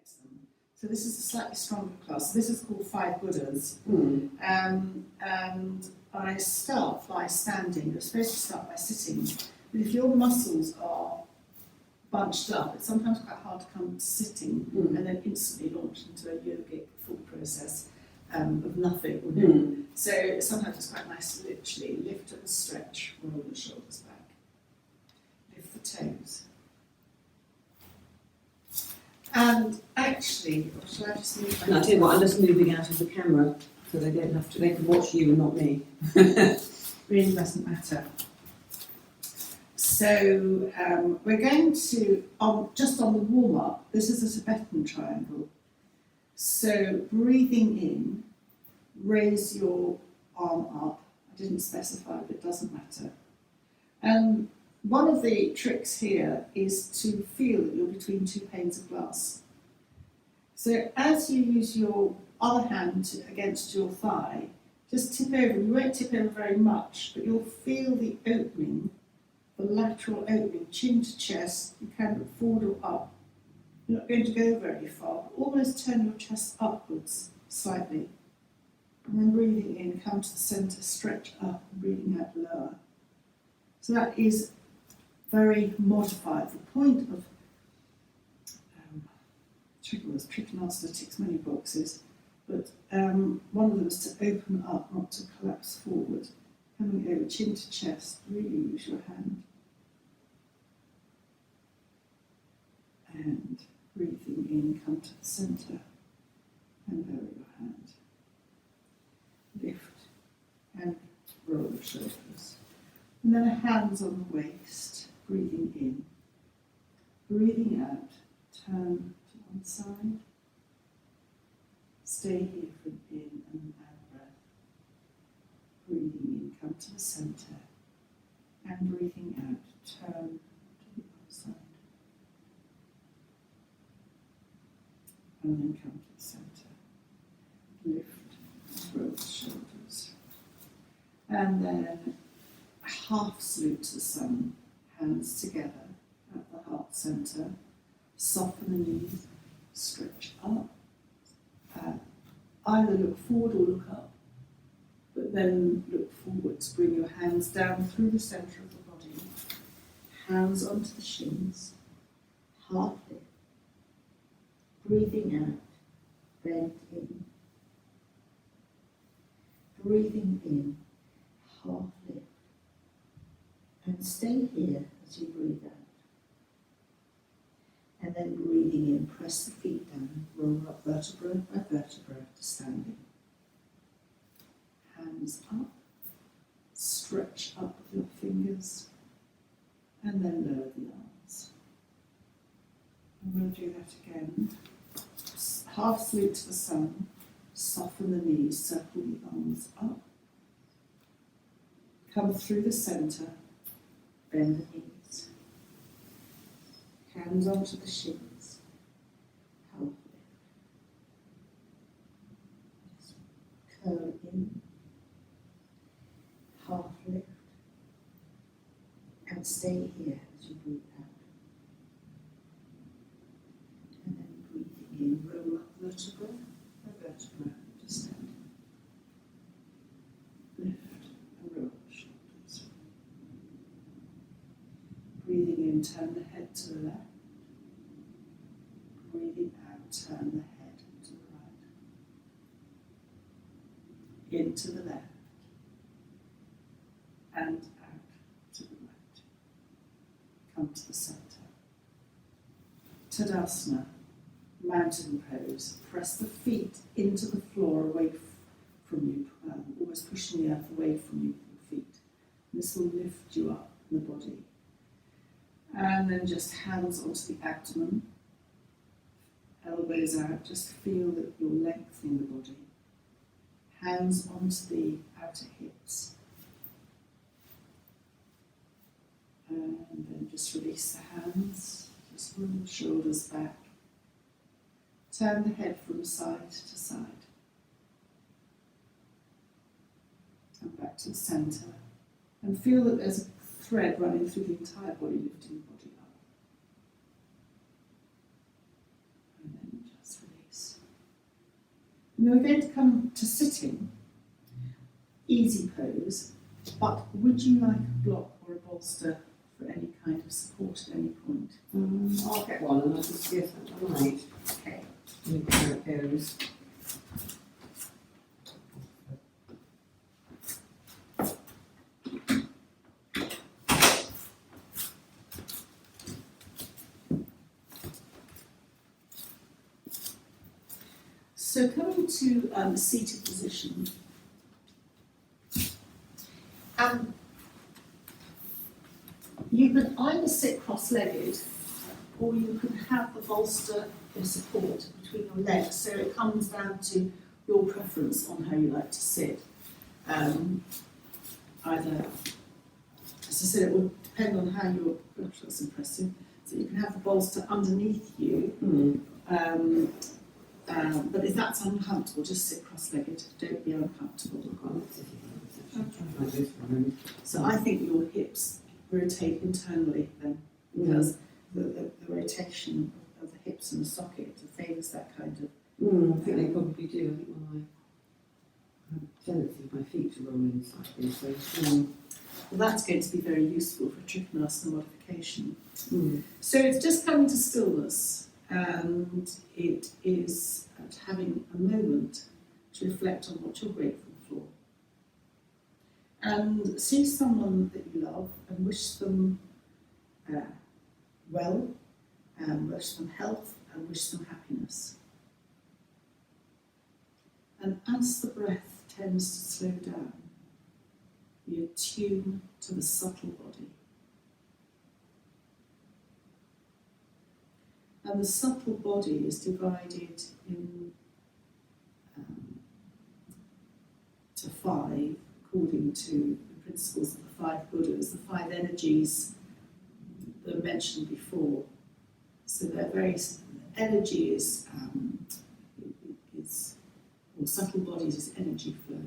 flex them. So this is a slightly stronger class. This is called 5 Buddhas. And I start by standing. You're supposed to start by sitting. But if your muscles are bunched up, it's sometimes quite hard to come to sitting and then instantly launch into a yogic thought process of nothing. So sometimes it's quite nice to literally lift and stretch, roll the shoulders back, lift the toes. And actually, shall I just move my... No, I tell you what, I'm just moving out of the camera so they don't have to, they can watch you and not me. Really doesn't matter. So we're going to, just on the warm-up, this is a Tibetan triangle. So breathing in, raise your arm up. I didn't specify, but it doesn't matter. One of the tricks here is to feel that you're between 2 panes of glass. So as you use your other hand against your thigh, just tip over. You won't tip over very much, but you'll feel the opening, the lateral opening, chin to chest. You can look forward or up. You're not going to go very far, but almost turn your chest upwards slightly. And then breathing in, come to the centre, stretch up, and breathing out lower. So that is very modified. The point of Trikonasana ticks many boxes, but one of them is to open up, not to collapse forward. Coming over, chin to chest, really use your hand. And breathing in, come to the centre, and lower your hand. Lift and roll the shoulders. And then hands on the waist, breathing in. Breathing out, turn to one side. Stay here for an in and out breath. Breathing in, come to the centre. And breathing out, turn to the other side. And then come to the centre. Lift and roll the shoulders. And then half salute to the sun, hands together at the heart centre. Soften the knees, stretch up. Either look forward or look up, but then look forwards. Bring your hands down through the centre of the body, hands onto the shins, half lift. Breathing out, bend in. Breathing in, half lift. And stay here as you breathe out. And then breathing in, press the feet down, roll up vertebra by vertebra to standing. Hands up, stretch up with your fingers, and then lower the arms. I'm going to do that again. Half salute to the sun, soften the knees, circle the arms up. Come through the centre, bend the knees. Hands onto the shins, half lift. Just curl in, half lift, and stay here as you breathe out. And then breathing in, roll up vertebra by vertebra to stand. Lift and roll the shoulders. Breathing in, turn the head to the left. Breathing out, turn the head to the right. Into the left. And out to the right. Come to the centre. Tadasana, mountain pose. Press the feet into the floor away from you, almost pushing the earth away from you with your feet. This will lift you up in the body. And then just hands onto the abdomen, elbows out, just feel that you're lengthening the body. Hands onto the outer hips. And then just release the hands, just roll the shoulders back. Turn the head from side to side. And back to the centre. And feel that there's a thread running through the entire body, lifting the body up. And then And then we're going to come to sitting, easy pose, but would you like a block or a bolster for any kind of support at any point? I'll get one and I'll just see if that's all right. Okay. And how it goes. So coming to a seated position, you can either sit cross-legged or you can have the bolster for support between your legs. So it comes down to your preference on how you like to sit. Either, as I said, it will depend on how your, gosh, that's impressive. So you can have the bolster underneath you. But if that's uncomfortable, just sit cross-legged. Don't be uncomfortable. So I think your hips rotate internally then, because the rotation of the hips and the socket favours that kind of. I think they probably do. I think when I have a tendency of my feet to roll in slightly. So, well, that's going to be very useful for Trikonasana modification. So it's just coming to stillness, and it is having a moment to reflect on what you're grateful for. And see someone that you love and wish them well, and wish them health, and wish them happiness. And as the breath tends to slow down, you attune to the subtle body. And the subtle body is divided to 5, according to the principles of the 5 Buddhas, the 5 energies that I mentioned before. So they're energy is or subtle bodies is energy flow.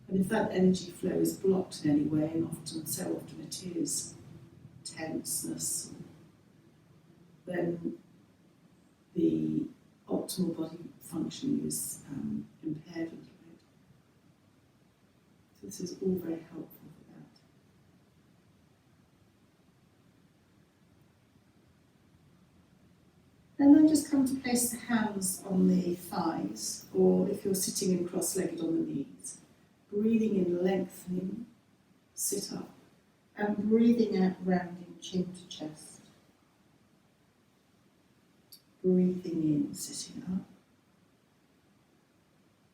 And if that energy flow is blocked in any way, and so often it is tenseness, then the optimal body functioning is impaired a little bit. So this is all very helpful for that. And then just come to place the hands on the thighs, or if you're sitting in cross-legged, on the knees. Breathing in, lengthening, sit up, and breathing out, rounding chin to chest. Breathing in, sitting up,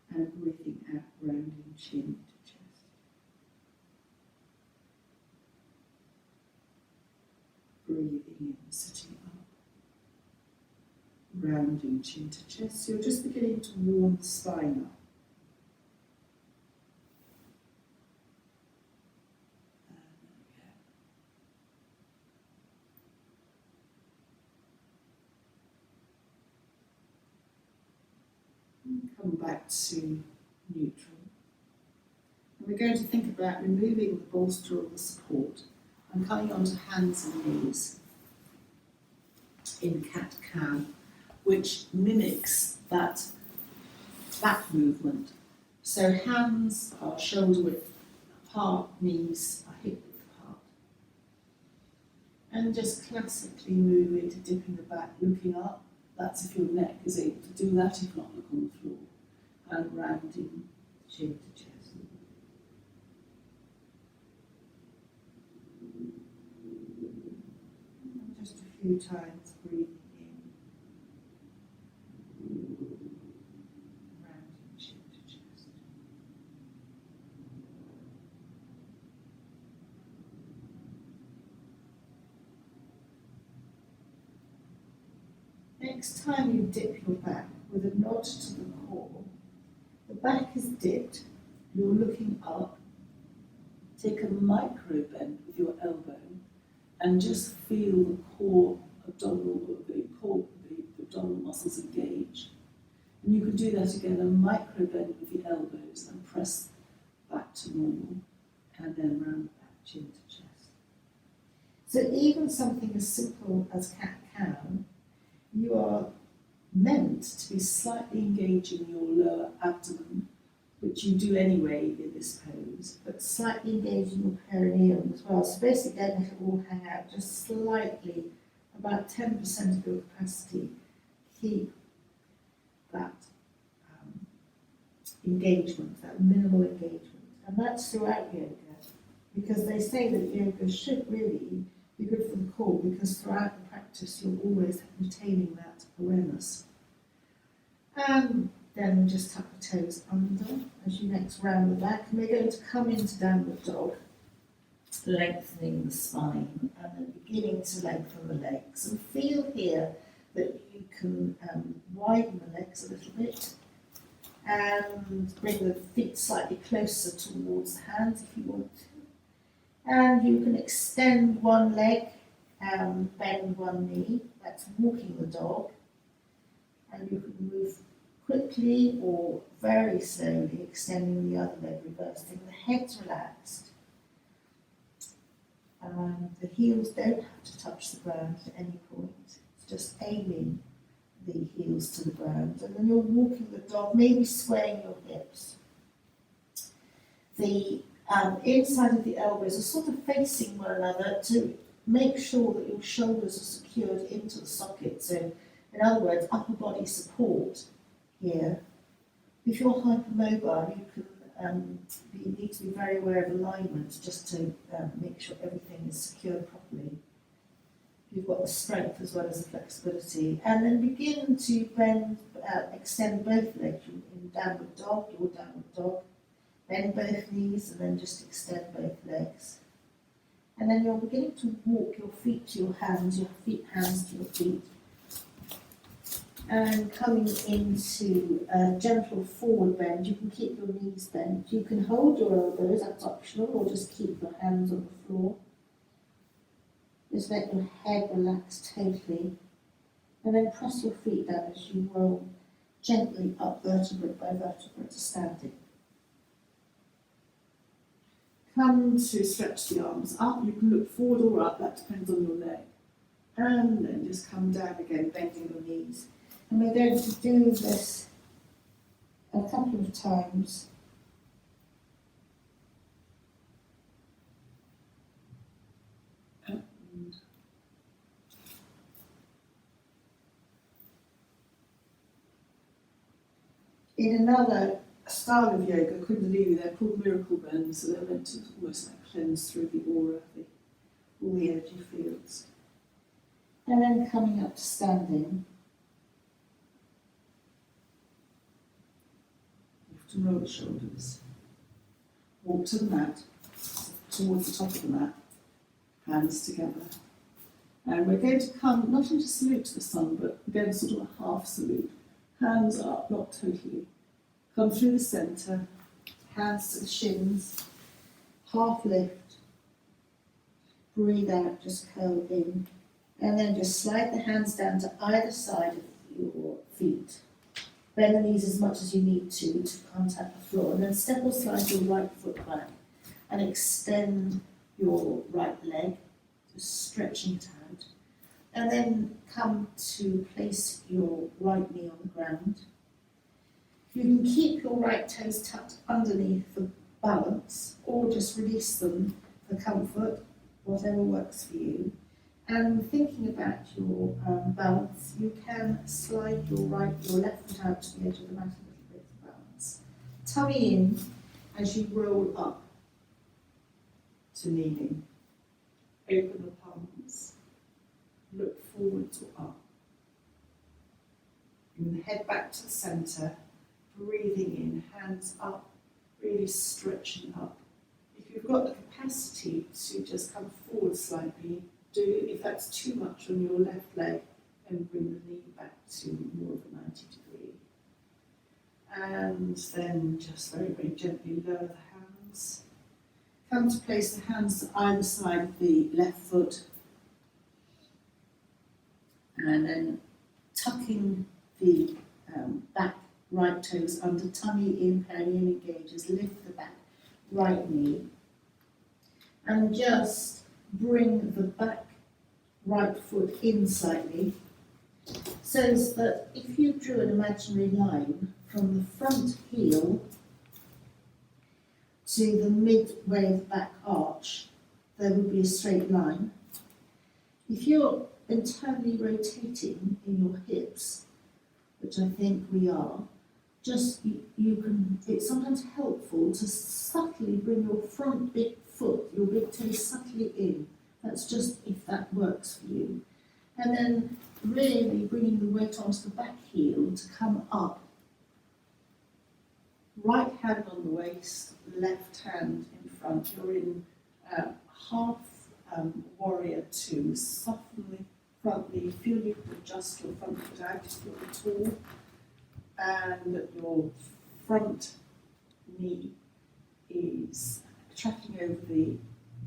and breathing out, rounding chin to chest. Breathing in, sitting up, rounding chin to chest. So you're just beginning to warm the spine up. Come back to neutral. And we're going to think about removing the bolster or the support and coming onto hands and knees in cat-cow, which mimics that back movement. So hands are shoulder width apart, knees are hip width apart. And just classically move into dipping the back, looking up. That's if your neck is able to do that, if not, look on the floor. And rounding chin to chest. And just a few times breathing in. Rounding chin to chest. Next time you dip your back with a nod to the core, the back is dipped, you're looking up, take a micro bend with your elbow and just feel the core abdominal muscles engage. And you can do that again, a micro bend with the elbows and press back to normal, and then round back chin to chest. So even something as simple as cat-cow, you are meant to be slightly engaging your lower abdomen, which you do anyway in this pose, but slightly engaging your perineum as well. So basically don't let it all hang out, just slightly, about 10% of your capacity, keep that engagement, that minimal engagement. And that's throughout yoga, because they say that yoga should really be good for the core, because throughout the practice you're always retaining that awareness. And then just tuck the toes under as you next round the back. And we're going to come into downward dog, lengthening the spine and then beginning to lengthen the legs. And feel here that you can widen the legs a little bit and bring the feet slightly closer towards the hands if you want to. And you can extend one leg and bend one knee. That's walking the dog. And you can move quickly or very slowly, extending the other leg, reversing. The head's relaxed. And the heels don't have to touch the ground at any point. It's just aiming the heels to the ground. And then you're walking the dog, maybe swaying your hips. The inside of the elbows are sort of facing one another to make sure that your shoulders are secured into the socket. So, in other words, upper body support here. If you're hypermobile, you can you need to be very aware of alignment just to make sure everything is secured properly. You've got the strength as well as the flexibility. And then begin to bend, extend both legs in downward dog, your downward dog. Bend both knees and then just extend both legs. And then you're beginning to walk your feet to your hands to your feet. And coming into a gentle forward bend, you can keep your knees bent. You can hold your elbows, that's optional, or just keep your hands on the floor. Just let your head relax totally. And then press your feet down as you roll gently up vertebra by vertebra to standing. Come to stretch the arms up. You can look forward or up, that depends on your leg. And then just come down again, bending your knees. And we're going to do this a couple of times. In another style of yoga, Kundalini, they're called miracle bends, so they're meant to almost like cleanse through the aura, all the energy fields. And then coming up to standing. To roll the shoulders. Walk to the mat, towards the top of the mat, hands together. And we're going to come, not into salute to the sun, but again sort of a half salute. Hands up, not totally. Come through the centre, hands to the shins, half lift. Breathe out, just curl in. And then just slide the hands down to either side of your feet. Bend the knees as much as you need to contact the floor, and then step or slide your right foot back and extend your right leg, just stretching it out. And then come to place your right knee on the ground. You can keep your right toes tucked underneath for balance, or just release them for comfort, whatever works for you. And thinking about your balance, you can slide your left foot out to the edge of the mat a little bit for balance. Tummy in as you roll up to kneeling. Open the palms. Look forwards or up. And then head back to the centre. Breathing in, hands up, really stretching up. If you've got the capacity to just come forward slightly, do. If that's too much on your left leg, then bring the knee back to more of a 90 degree. And then just very, very gently lower the hands. Come to place the hands to either side of the left foot. And then tucking the back right toes under, tummy in, perineum engages, lift the back right knee. And just bring the back right foot in slightly. is that if you drew an imaginary line from the front heel to the midway of the back arch, there would be a straight line. If you're internally rotating in your hips, which I think we are, just you can, it's sometimes helpful to subtly bring your front big foot, your big toe subtly in. That's just if that works for you. And then really bringing the weight onto the back heel to come up. Right hand on the waist, left hand in front. You're in half warrior two. Soften the front knee. Feel you can adjust your front foot out if you're tall. And that your front knee is tracking over the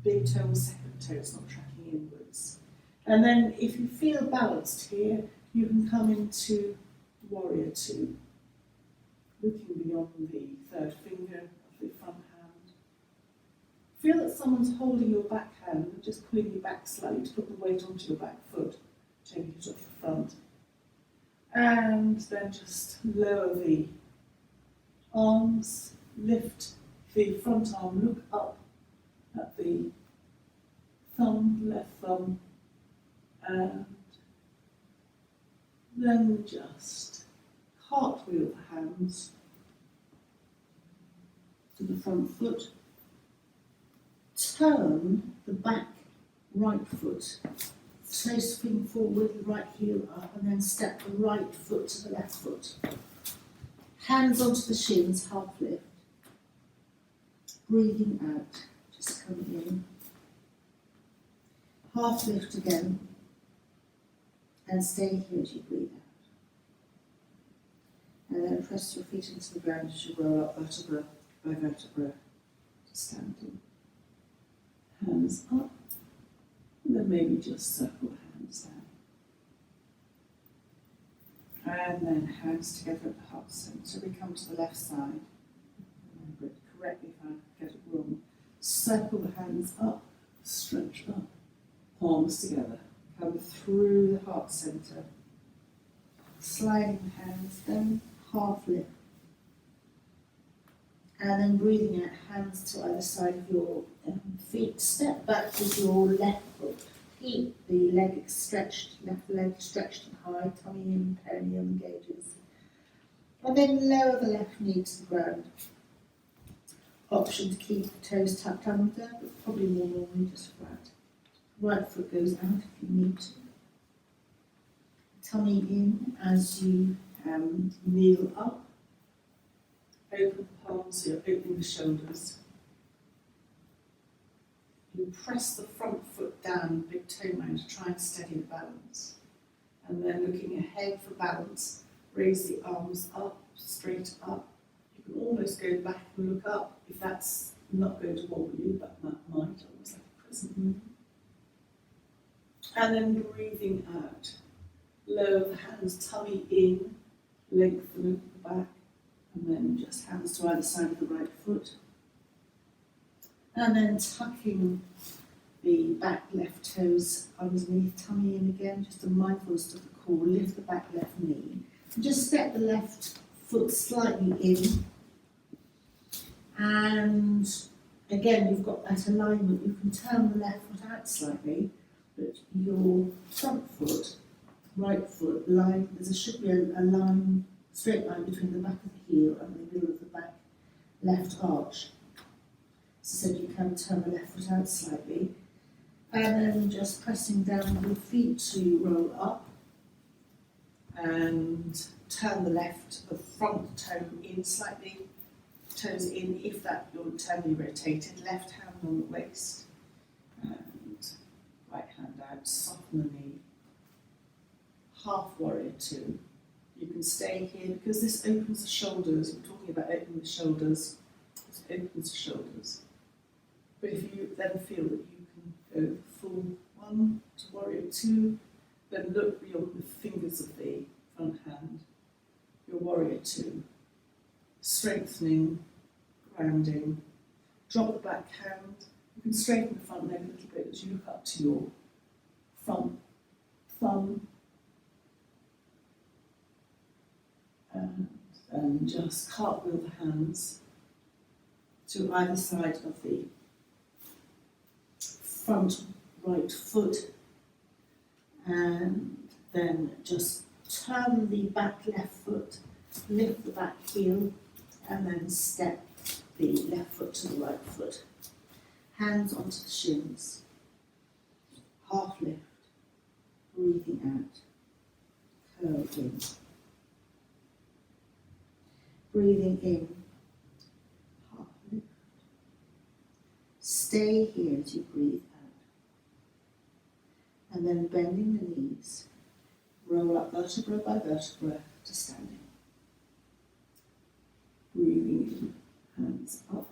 big toe or second toe. It's not tracking inwards. And then if you feel balanced here, you can come into warrior two, looking beyond the third finger of the front hand. Feel that someone's holding your back hand and just pulling you back slightly to put the weight onto your back foot, taking it off the front. And then just lower the arms, lift the front arm, look up at the thumb, left thumb, and then just cartwheel the hands to the front foot, turn the back right foot, toe swing forward, right heel up, and then step the right foot to the left foot. Hands onto the shins, half lift. Breathing out, just coming in. Half lift again. And stay here as you breathe out. And then press your feet into the ground as you roll up vertebra by vertebra to standing. Hands up, and then maybe just circle hands down. And then hands together at the heart centre. We come to the left side. Remember it correctly if I get it wrong. Circle the hands up, stretch up, palms together. Come through the heart centre, sliding hands, then half lift. And then breathing out, hands to either side of your feet. Step back with your left foot. Keep the leg stretched, left leg stretched and high, tummy in, perineum engages. And then lower the left knee to the ground. Option to keep the toes tucked under, but probably more normally just flat. Right foot goes out if you need to. Tummy in as you kneel up. Open the palms, so you're opening the shoulders. You press the front foot down, big toe mound, to try and steady the balance. And then looking ahead for balance, raise the arms up, straight up. You can almost go back and look up if that's not going to wobble you, but that might, almost like a crescent moon. And then breathing out. Lower the hands, tummy in, lengthen the back, and then just hands to either side of the right foot. And then tucking the back left toes underneath, tummy in again, just a mindfulness to the core, lift the back left knee. And just step the left foot slightly in. And again, you've got that alignment. You can turn the left foot out slightly, but your front foot, right foot line, should be a line, straight line between the back of the heel and the middle of the back left arch. So you can turn the left foot out slightly. And then just pressing down your feet to roll up. And turn the front toe in slightly. Toes in, if that you're internally rotated. Left hand on the waist. And right hand out, soften the knee. Half warrior two. You can stay here because this opens the shoulders. We're talking about opening the shoulders. This opens the shoulders. But if you then feel that you can go full one to warrior two, then look beyond the fingers of the front hand. Your warrior two. Strengthening, grounding. Drop the back hand. You can straighten the front leg a little bit as you look up to your front thumb, and just cartwheel the hands to either side of the front right foot, and then just turn the back left foot, lift the back heel, and then step the left foot to the right foot. Hands onto the shins, half lift, breathing out, curl in. Breathing in, half lift. Stay here as you breathe out. And then bending the knees, roll up vertebra by vertebra to standing. Breathing in, hands up,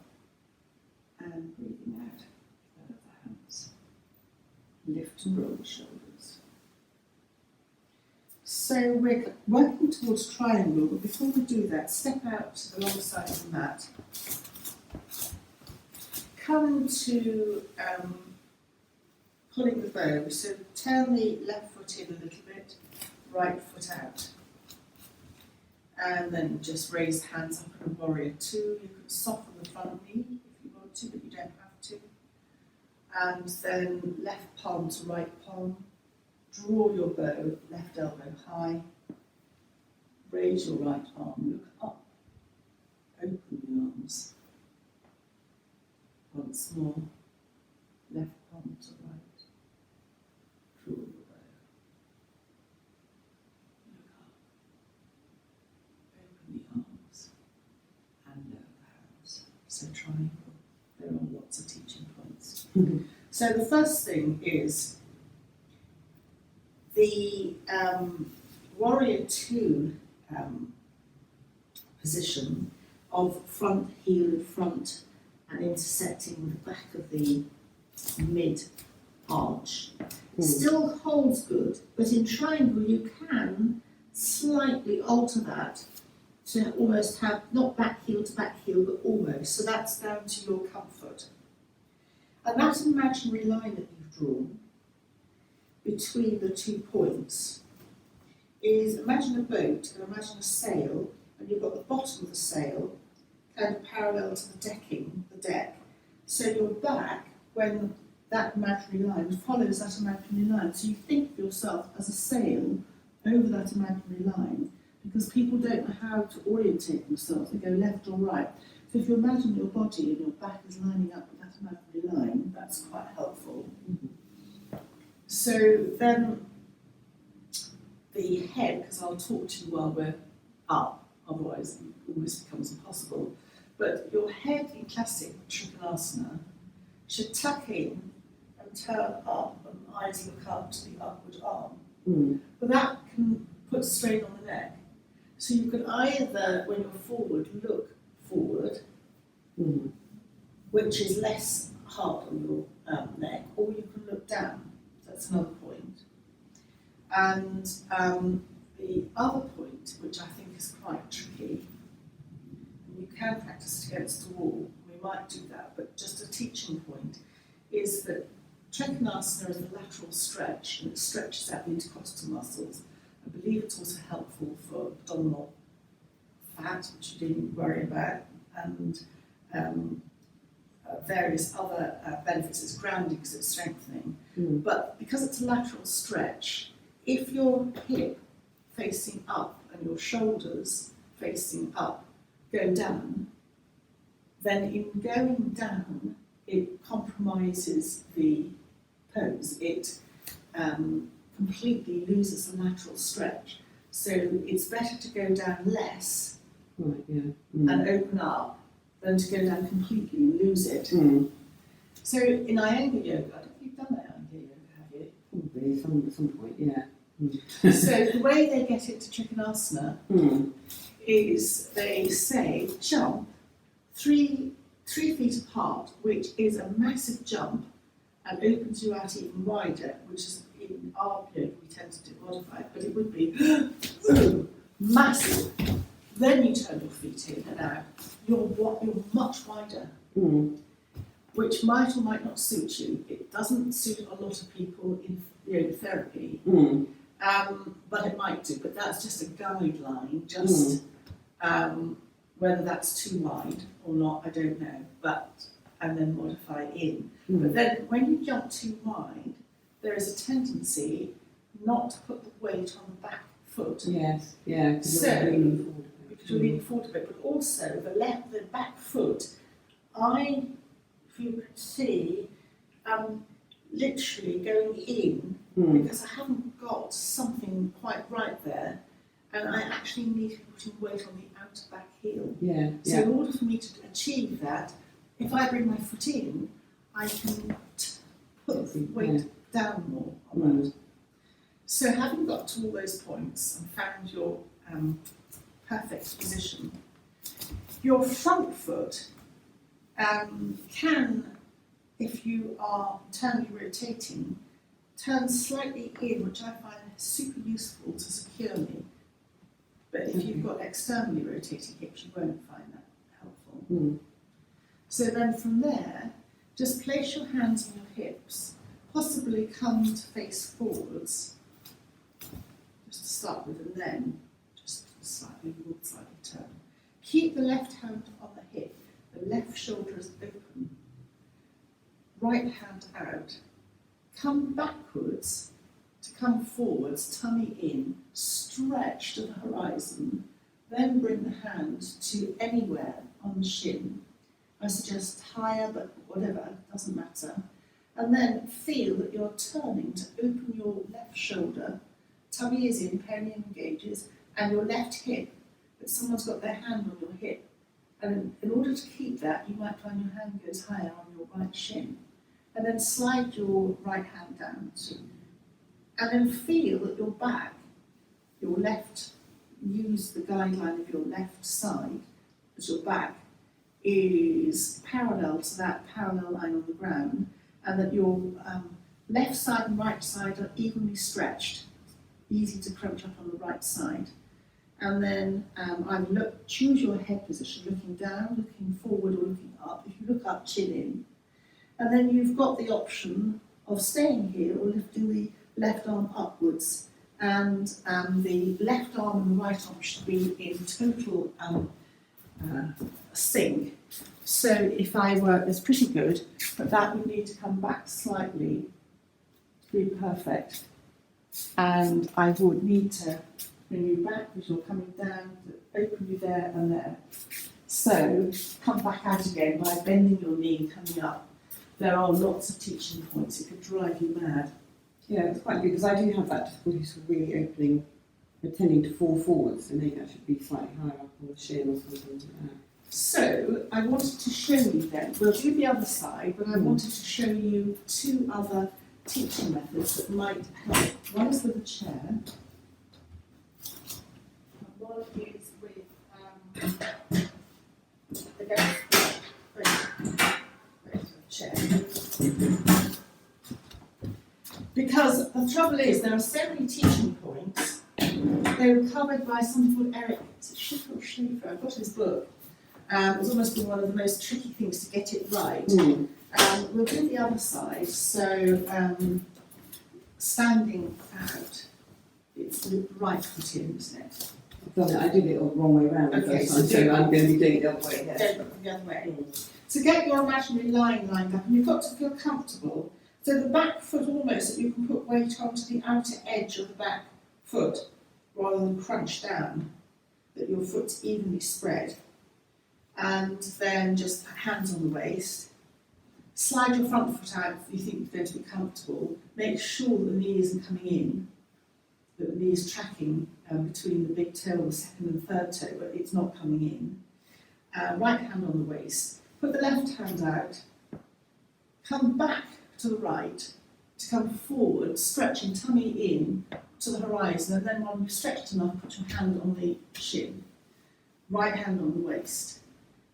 and breathing out, lower the hands. Lift and roll the shoulders. So we're working towards triangle, but before we do that, step out to the long side of the mat. Come to pulling the bow, so turn the left foot in a little bit, right foot out. And then just raise the hands up in a warrior two. You can soften the front knee if you want to, but you don't have to. And then left palm to right palm. Draw your bow, left elbow high. Raise your right arm, look up. Open the arms. Once more, left palm to right. Draw your bow. Look up. Open the arms. And lower the hands. So triangle. There are lots of teaching points. So the first thing is the warrior two position of front heel in front and intersecting the back of the mid arch. Still holds good, but in triangle you can slightly alter that to almost have not back heel to back heel, but almost. So that's down to your comfort. And that imaginary line that you've drawn between the 2 points is, imagine a boat and imagine a sail, and you've got the bottom of the sail kind of parallel to the decking, the deck. So your back, when that imaginary line follows that imaginary line, so you think of yourself as a sail over that imaginary line, because people don't know how to orientate themselves, they go left or right. So if you imagine your body and your back is lining up with that imaginary line, that's quite helpful. So then the head, because I'll talk to you while we're up, otherwise it almost becomes impossible, but your head in classic Trikonasana should tuck in and turn up and eyes look up to the upward arm. But that can put strain on the neck. So you can either, when you're forward, look forward, which is less hard on your neck, or you can look down. That's another point. And the other point, which I think is quite tricky, and you can practice it against the wall, we might do that, but just a teaching point, is that Trikonasana is a lateral stretch, and it stretches out the intercostal muscles. I believe it's also helpful for abdominal fat, which you didn't worry about, and various other benefits. It's grounding because it's strengthening. But because it's a lateral stretch, if your hip facing up and your shoulders facing up go down, then in going down, it compromises the pose. It completely loses the lateral stretch. So it's better to go down less and open up than to go down completely and lose it. So in Iyengar yoga, I don't think you've done that Iyengar yoga, have you? Probably at some point, yeah. So the way they get into Trikonasana is they say jump 3 feet apart, which is a massive jump and opens you out even wider, which is in our yoga we tend to do modified, but it would be massive. Then you turn your feet in and out. You're much wider, which might or might not suit you. It doesn't suit a lot of people in yoga therapy, but it might do. But that's just a guideline, just Whether that's too wide or not, I don't know, and then modify in. Mm. But then when you jump too wide, there is a tendency not to put the weight on the back foot. Yes, yeah, because So, you're leaning forward a bit. Because you're leaning forward a bit, but also the back foot, if you could see, literally going in, because I haven't got something quite right there, and I actually need to be putting weight on the outer back heel. Yeah, So in order for me to achieve that, if I bring my foot in, I can put the weight down more on that. So having got to all those points and found your perfect position, your front foot can, if you are internally rotating, turn slightly in, which I find super useful to secure me. But if you've got externally rotating hips, you won't find that helpful. Mm. So then from there, just place your hands on your hips, possibly come to face forwards, just to start with, and then just slightly turn. Keep the left hand on the hip, the left shoulder is open, right hand out, come backwards to come forwards, tummy in, stretch to the horizon, then bring the hand to anywhere on the shin. I suggest higher, but whatever, doesn't matter. And then feel that you're turning to open your left shoulder, tummy is in, perineum engages, and your left hip, but someone's got their hand on your hip. And in order to keep that, you might find your hand goes higher on your right shin. And then slide your right hand down too. And then feel that your back, your left, use the guideline of your left side as your back is parallel to that parallel line on the ground, and that your left side and right side are evenly stretched, easy to crunch up on the right side. And then choose your head position, looking down, looking forward or looking up. If you look up, chin in. And then you've got the option of staying here or lifting the left arm upwards, and the left arm and the right arm should be in total sync. So if I were, it's pretty good, but that would need to come back slightly to be perfect. And I would need to bring you back because you're coming down, to open you there and there. So come back out again by bending your knee and coming up. There are lots of teaching points, it could drive you mad. Yeah, it's quite good because I do have that difficulty sort of really opening, tending to fall forwards, and maybe that should be slightly higher up on the shin or something like that. So I wanted to show you then, we'll do the other side, but I wanted to show you two other teaching methods that might help. One is with a chair, and one is with chair. Because the trouble is, there are so many teaching points. They were covered by someone called Eric Schiffer. I've got his book. It's almost been one of the most tricky things to get it right. We'll do the other side. So standing out, it's the right foot in, isn't it? I've done it. I did it all the wrong way around the Okay, first time, so I'm going to be doing it the other way. Yeah. Don't look the other way. So get your imaginary line lined up, and you've got to feel comfortable. So the back foot almost, that you can put weight onto the outer edge of the back foot, rather than crunch down, that your foot's evenly spread. And then just hands on the waist. Slide your front foot out if you think you're going to be comfortable. Make sure that the knee isn't coming in, that the knee is tracking between the big toe and the second and third toe, but it's not coming in. Right hand on the waist. Put the left hand out. Come back to the right to come forward, stretching tummy in to the horizon, and then when you've stretched enough, put your hand on the shin. Right hand on the waist.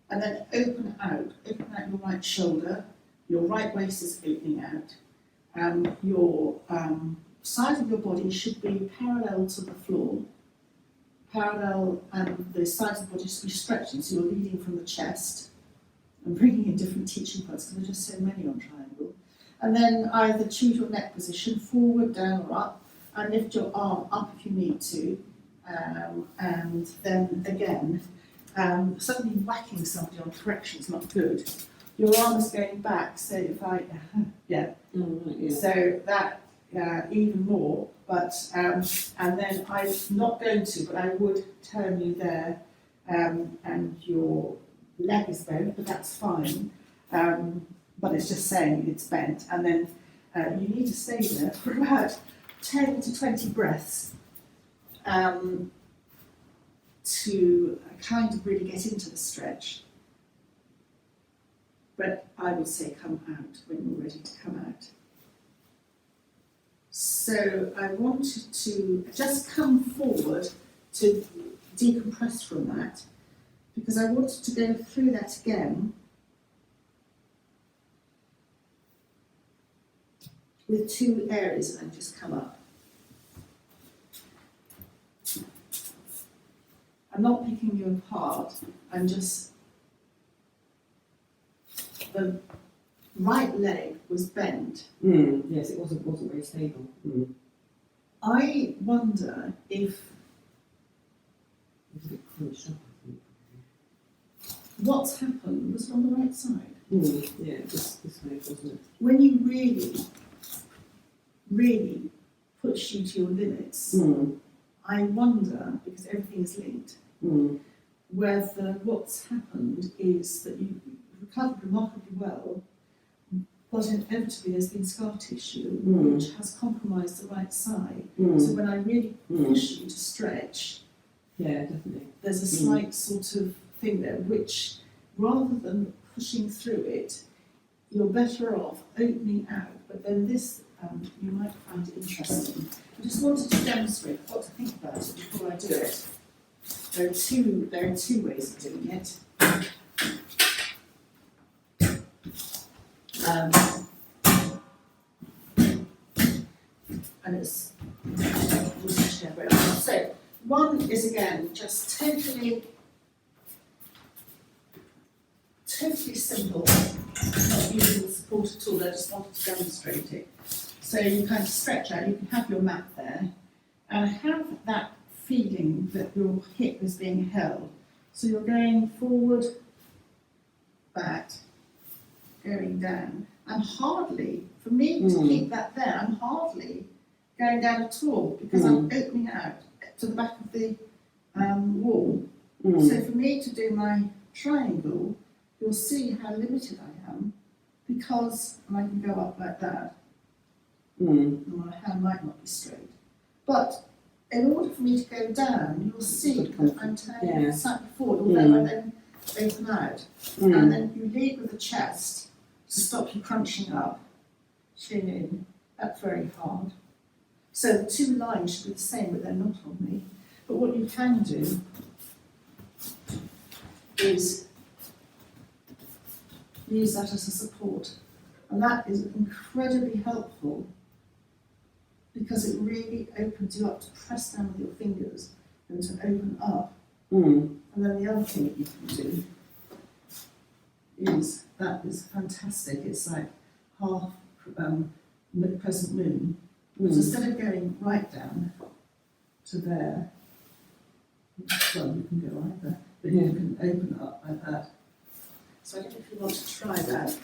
And then open out your right shoulder, your right waist is opening out. Your side of your body should be parallel to the floor, and the sides of the body should be stretching, so you're leading from the chest. I'm bringing in different teaching points because there's just so many on triangle. And then either choose your neck position, forward, down or up, and lift your arm up if you need to, and then again, suddenly whacking somebody on correction is not good. Your arm is going back, so if I, yeah, Oh, right, yeah. so that even more, but and then I'm not going to, but I would turn you there, and your leg is bent, but that's fine. But it's just saying it's bent, and then you need to stay there for about 10 to 20 breaths to kind of really get into the stretch. But I would say come out when you're ready to come out. So I wanted to just come forward to decompress from that, because I wanted to go through that again with 2 areas and then just come up. I'm not picking you apart, I'm just, the right leg was bent. Yes, it wasn't very stable. I wonder if It was a bit crunched up, I think. what's happened was on the right side. Yeah, this way, wasn't it? When you really push you to your limits, I wonder, because everything is linked, whether what's happened is that you recovered remarkably well, but inevitably there's been scar tissue which has compromised the right side. So when I really push you to stretch, Yeah, definitely. there's a slight sort of thing there, which rather than pushing through it, you're better off opening out. But then this, you might find it interesting. I just wanted to demonstrate what to think about it before I do it. There are two ways of doing it. And it's so one is again just totally simple, not using the support at all. I just wanted to demonstrate it. So you kind of stretch out. You can have your mat there, and have that feeling that your hip is being held. So you're going forward, back, going down. I'm hardly, for me to keep that there, I'm hardly going down at all, because I'm opening out to the back of the wall. So for me to do my triangle, you'll see how limited I am, because I can go up like that, and my hand might not be straight. But in order for me to go down, you'll see that I'm turning slightly forward, although I then open out. And then you lead with the chest to stop you crunching up, chin in. That's very hard. So the 2 lines should be the same, but they're not on me. But what you can do is use that as a support. And that is incredibly helpful, because it really opens you up to press down with your fingers and to open up. And then the other thing that you can do is, that is fantastic, it's like half crescent moon. So instead of going right down to there, well, you can go either, but you can open up like that. So I don't know if you want to try that,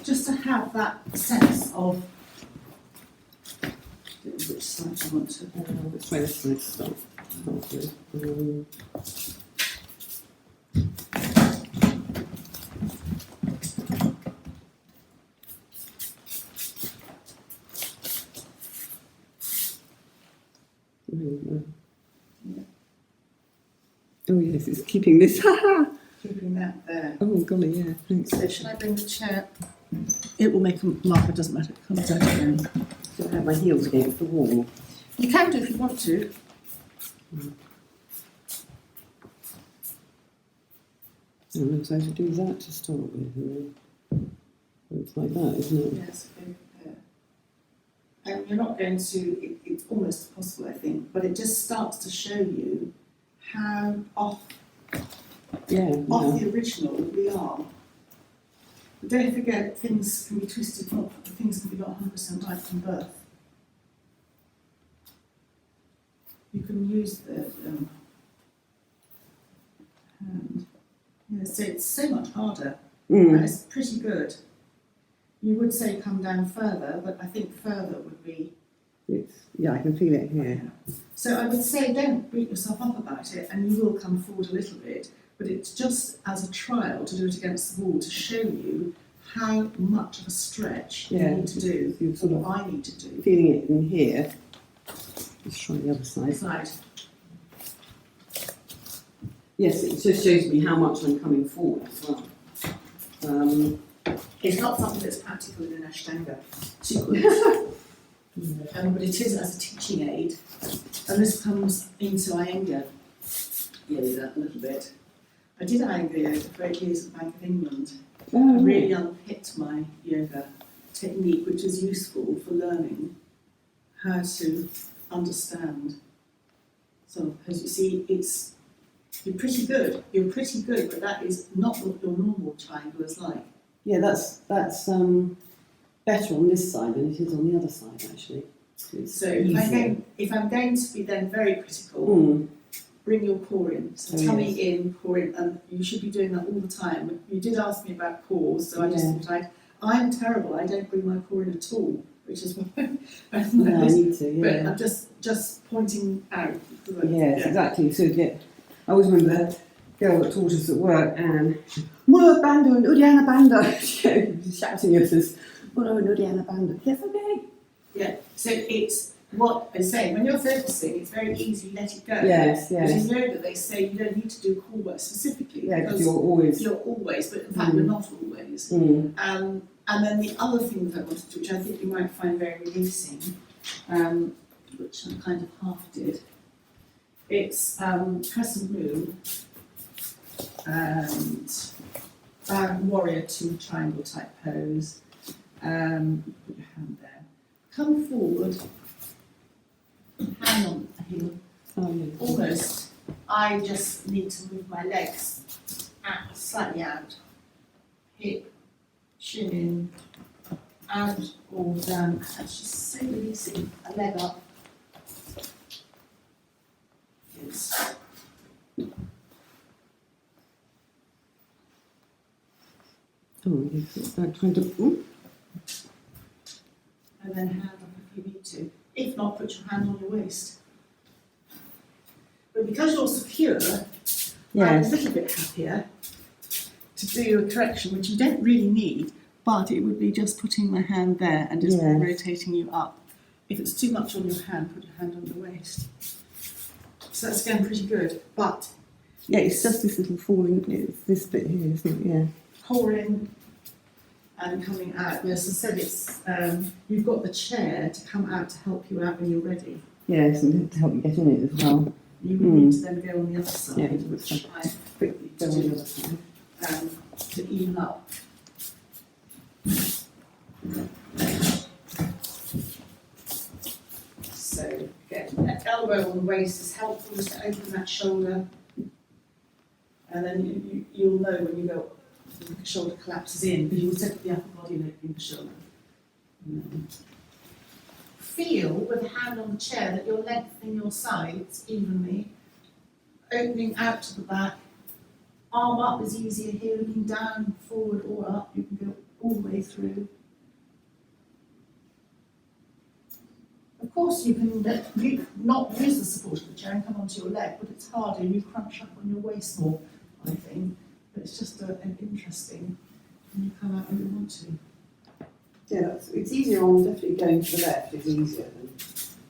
just to have that sense of which side you want to. Let's try this side to start with. Oh yes, it's keeping this. Keeping that there. Oh golly, yeah, thanks. So should I bring the chair? It will make a mark, it doesn't matter, it comes out again. So I have my heels against the wall. You can do if you want to. Oh, so to do that to start with, and then it's like that, isn't it? Yes, okay, yeah. And you're not going to, it's almost impossible, I think, but it just starts to show you how off the original we are. But don't forget, things can be twisted, things can be not 100% right from birth. you can use the hand. Yeah, so it's so much harder. It's pretty good. You would say come down further, but I think further would be... I can feel it here. Yeah. So I would say don't beat yourself up about it, and you will come forward a little bit, but it's just as a trial to do it against the wall to show you how much of a stretch you need to do, you're sort of I need to do. Feeling it in here. Let's try the other side. Yes, it just shows me how much I'm coming forward as well. It's not something that's practical in an Ashtanga but it is as a teaching aid, and this comes into Iyengar yoga a little bit. I did Iyengar yoga for 8 years at the Bank of England. I really unpicked my yoga technique, which is useful for learning how to understand. So, as you see, you're pretty good, but that is not what your normal triangle is like. Yeah, that's better on this side than it is on the other side, actually. So if I'm going to be then very critical, bring your core in. So tummy in, core in, and you should be doing that all the time. You did ask me about cores, so I just thought I'm terrible. I don't bring my core in at all, which is why I need to. Yeah. But I'm just pointing out. Yes, exactly. So I always remember the girl that taught us at work, and Mula Bando and Udiana Bando, shouting at us. Mula and Udiana Bando. Yes, okay. Yeah. So it's what I say. When you're focusing, it's very easy. Let it go. Yes. But in yoga, they say you don't need to do core work specifically. Yeah, because you're always, but in fact, you're not always. And then the other thing that I wanted to do, which I think you might find very releasing, which I kind of half did, it's crescent moon and warrior two triangle type pose. Put your hand there. Come forward, hand on the heel, almost. I just need to move my legs out, slightly out. Hip, chin in, out or down. That's just so releasing. A leg up. Yes. trying to. And then hand up if you need to. If not, put your hand on your waist. But because you're secure, I'm a little bit happier to do a correction, which you don't really need, but it would be just putting my hand there and just rotating you up. If it's too much on your hand, put your hand on your waist. So that's going pretty good, but... Yeah, it's just this little falling, it's this bit here, isn't it? Yeah. Core in and coming out. Yes, as I said, it's you've got the chair to come out to help you out when you're ready. Yes, and to help you get in it as well. You would need to then go on the other side, which I quickly go on the other side. To even up. So again, that elbow on the waist is helpful just to open that shoulder, and then you'll know when you go. The shoulder collapses in, but you will set the upper body and opening the shoulder. Feel with the hand on the chair that you're lengthening your sides evenly, opening out to the back. Arm up is easier here, looking down, forward or up. You can go all the way through. Of course, you can not use the support of the chair and come onto your leg, but it's harder. You crunch up on your waist more, I think. But it's just an interesting when you come out when you want to. Yeah, it's easier on definitely going to the left is easier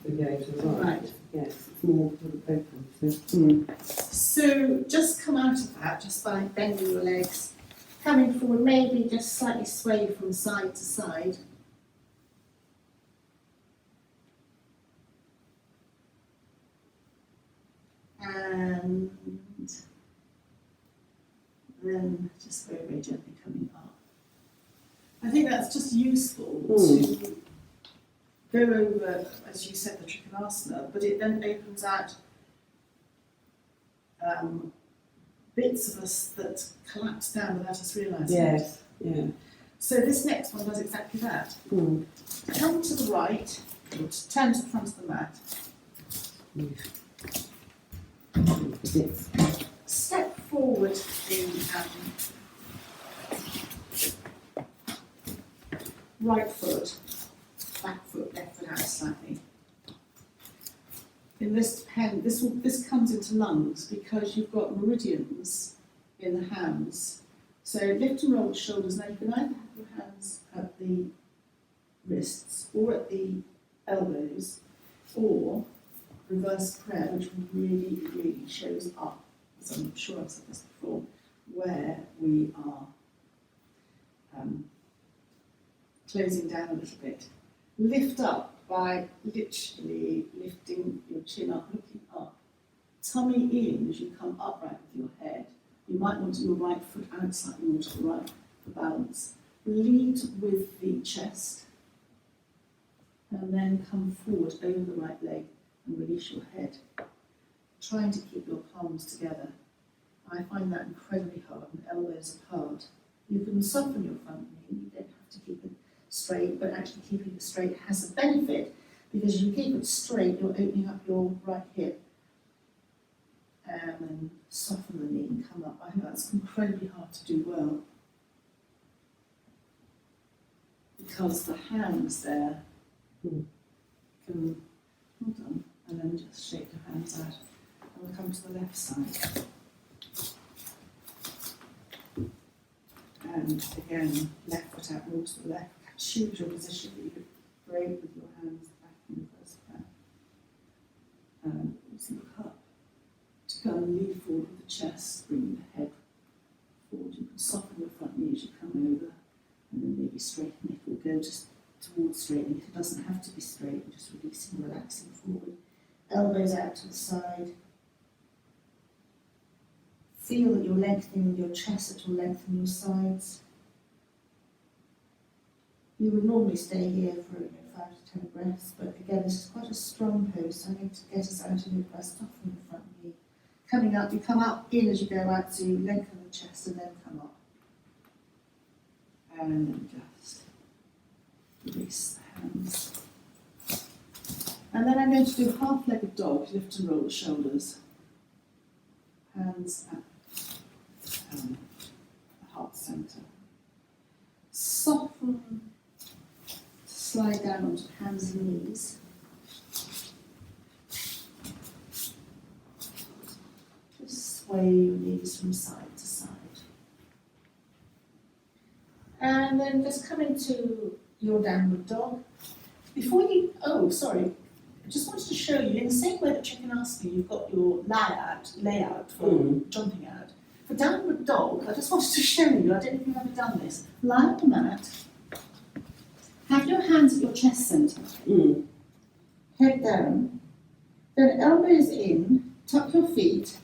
than going to the right. Right. Yes, it's more sort of open. So just come out of that just by bending your legs, coming forward, maybe just slightly sway from side to side. And then just very, very gently coming up. I think that's just useful to go over, as you said, the Trikonasana, but it then opens out bits of us that collapse down without us realising Yes, yeah. So this next one does exactly that. Come to the right, or turn to the front of the mat. Yes. Step forward the right foot, back foot, left foot out slightly. In this this comes into lungs because you've got meridians in the hands. So lift and roll the shoulders. Now you can either have your hands at the wrists or at the elbows, or reverse prayer, which really, really shows up, as I'm sure I've said this before, where we are closing down a little bit. Lift up by literally lifting your chin up, looking up. Tummy in as you come upright with your head. You might want your right foot out slightly more to the right for balance. Lead with the chest, and then come forward over the right leg and release your head, trying to keep your palms together. I find that incredibly hard when elbows apart. You can soften your front knee, you don't have to keep it straight, but actually keeping it straight has a benefit, because you keep it straight, you're opening up your right hip, and then soften the knee and come up. I think that's incredibly hard to do well, because the hands there can, hold on, and then just shake your hands out. And we'll come to the left side. And again, left foot out more to the left. Choose your position that you could break with your hands back in the first prayer. And also look up to go and lean forward with the chest, bringing the head forward. You can soften your front knee as you come over, and then maybe straighten it, or go just towards straightening. It doesn't have to be straight, just releasing, relaxing forward. Elbows out to the side. Feel that you're lengthening your chest, that you'll lengthen your sides. You would normally stay here for 5 to 10 breaths, but again, this is quite a strong pose, so I need to get us out of your breath, soften the front knee. Coming up, you come up in as you go out, so you lengthen the chest and then come up. And then just release the hands. And then I'm going to do half-legged dog, lift and roll the shoulders. Hands at the heart centre. Soften, slide down onto hands and knees. Just sway your knees from side to side. And then just come into your downward dog. Before you, I just wanted to show you, in the same way that Trikonasana, you've got your layout for jumping out. For downward dog, I just wanted to show you, I don't know if you've ever done this. Lie on the mat, have your hands at your chest centre, head down, then elbows in, tuck your feet,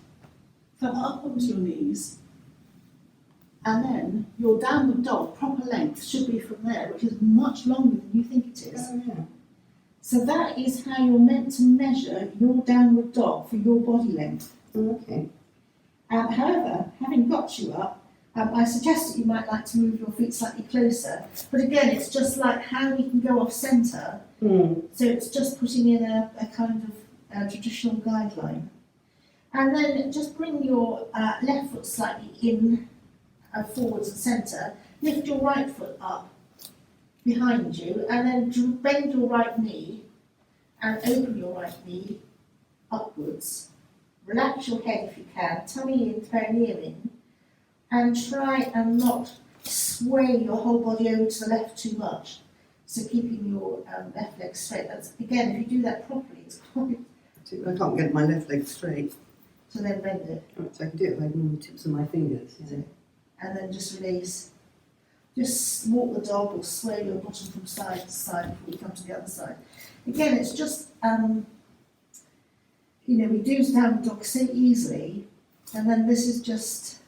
come up onto your knees, and then your downward dog, proper length, should be from there, which is much longer than you think it is. Oh, yeah. So that is how you're meant to measure your downward dog for your body length. Okay. However, having got you up, I suggest that you might like to move your feet slightly closer. But again, it's just like how we can go off centre. So it's just putting in a kind of traditional guideline. And then just bring your left foot slightly in, forwards and centre. Lift your right foot up behind you, and then bend your right knee and open your right knee upwards. Relax your head if you can, tummy in, perineum in, and try and not sway your whole body over to the left too much. So keeping your left leg straight. That's, again, if you do that properly, it's quite. I can't get my left leg straight. So then bend it. Right, so I can do it by moving the tips of my fingers. Yeah. And then just release. Just walk the dog or sway your bottom from side to side before you come to the other side. Again, it's just, we do downward dog so easily, and then this is just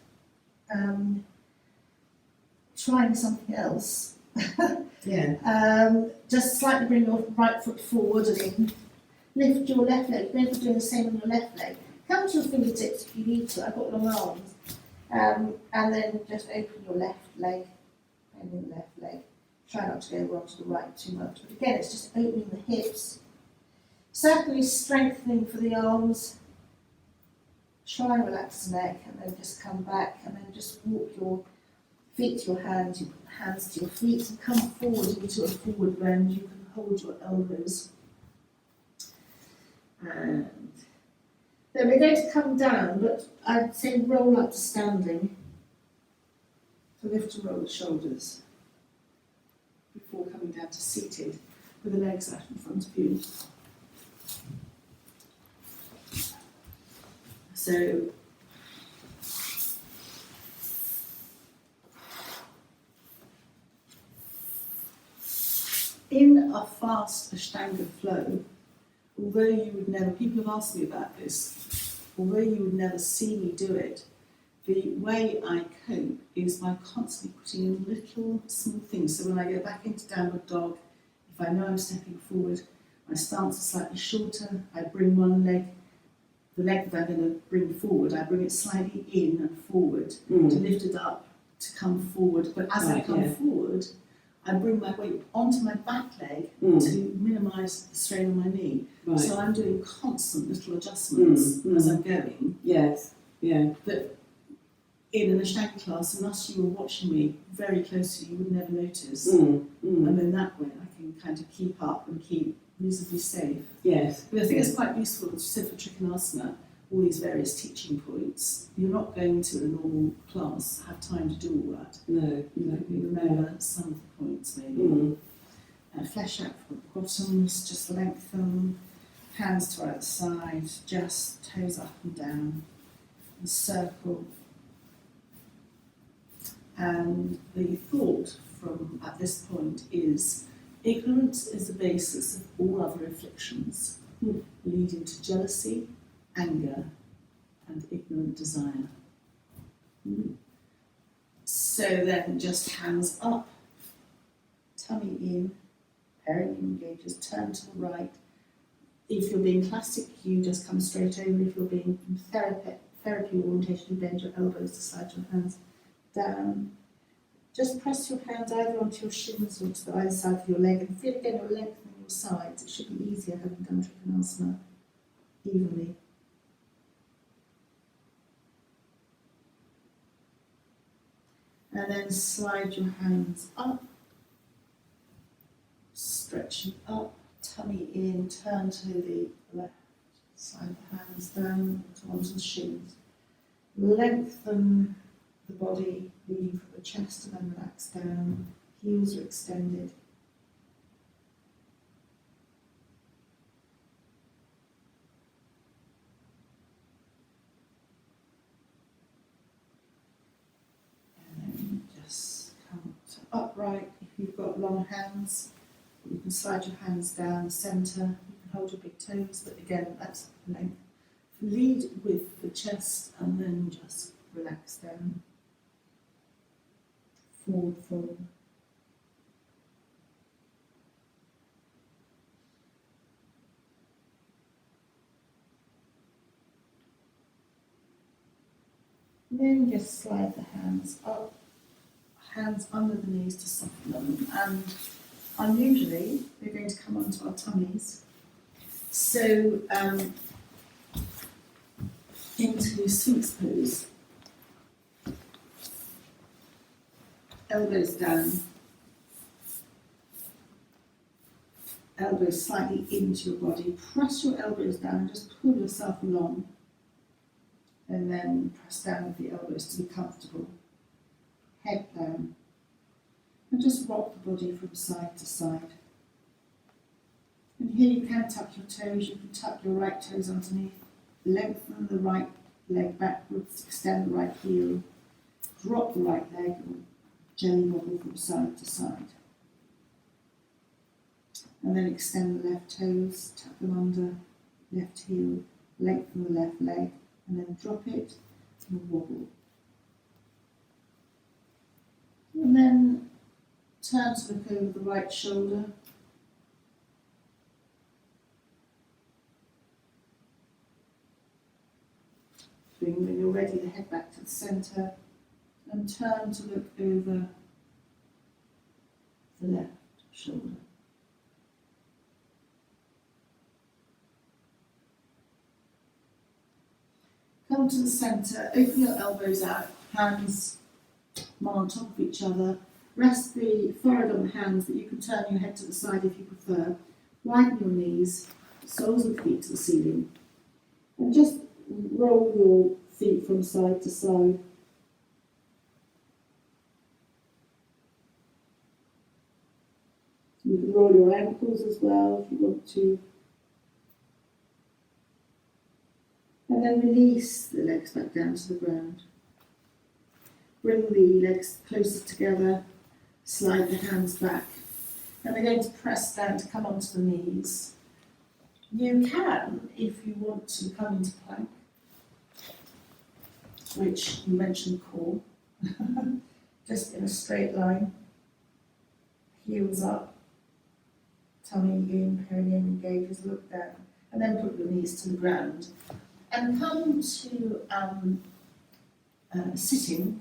trying something else. Yeah. Just slightly bring your right foot forward and in. Lift your left leg, maybe doing the same on your left leg. Come to your fingertips if you need to, I've got long arms. And then just open your left leg. And in the left leg. Try not to go over onto the right too much. But again, it's just opening the hips. Certainly strengthening for the arms. Try and relax the neck and then just come back and then just walk your feet to your hands, you put the hands to your feet and come forward into a forward bend. You can hold your elbows. And then we're going to come down, but I'd say roll up to standing. So lift and roll the shoulders before coming down to seated with the legs out in front of you. So in a fast Ashtanga flow, although you would never, people have asked me about this, although you would never see me do it, the way I cope is by constantly putting in little small things. So when I go back into downward dog, if I know I'm stepping forward, my stance is slightly shorter, I bring one leg, the leg that I'm going to bring forward, I bring it slightly in and forward to lift it up, to come forward. But as I come forward, I bring my weight onto my back leg to minimise the strain on my knee. Right. So I'm doing constant little adjustments as I'm going. Yes, yeah. That in an Ashtanga class, unless you were watching me very closely, you would never notice. And then that way I can kind of keep up and keep reasonably safe. Yes. But I think it's quite useful, as you said, for Trikonasana, all these various teaching points. You're not going to, in a normal class, have time to do all that. No. You remember some of the points, maybe. Flesh out from the bottoms, just lengthen, hands to either side, just toes up and down, and circle. And the thought from at this point is, ignorance is the basis of all other afflictions, leading to jealousy, anger, and ignorant desire. So then just hands up, tummy in, perineum engages, turn to the right. If you're being classic, you just come straight over. If you're being therapy orientation, you bend your elbows to slide your hands down. Just press your hands either onto your shins or to the either side of your leg and feel again your lengthening your sides. It should be easier having done Trikonasana evenly. And then slide your hands up, stretching up, tummy in, turn to the left, slide the hands down onto the shins. Lengthen the body, leading from the chest and then relax down. Heels are extended. And then just come to upright. If you've got long hands, you can slide your hands down the centre. You can hold your big toes, but again, that's length. Lead with the chest and then just relax down. Forward fold. And then just slide the hands up, hands under the knees to soften them. And unusually, we're going to come onto our tummies. So, into Sphinx pose. Elbows down, elbows slightly into your body. Press your elbows down and just pull yourself along. And then press down with the elbows to be comfortable. Head down. And just rock the body from side to side. And here you can tuck your toes. You can tuck your right toes underneath. Lengthen the right leg backwards. Extend the right heel. Drop the right leg. Gently wobble from side to side. And then extend the left toes, tuck them under, left heel, lengthen the left leg, and then drop it and wobble. And then turn to look over the right shoulder. Bring, when you're ready, the head back to the centre. And turn to look over the left shoulder. Come Come to the centre, open your elbows out, hands one on top of each other. Rest the forehead on the hands, but you can turn your head to the side if you prefer. Widen your knees, soles of the feet to the ceiling. And just roll your feet from side to side. You can roll your ankles as well if you want to. And then release the legs back down to the ground. Bring the legs closer together, slide the hands back. And we're going to press down to come onto the knees. You can, if you want to, come into plank, which you mentioned core, just in a straight line, heels up, tummy in, perineum engages, look down, and then put your knees to the ground. And come to sitting,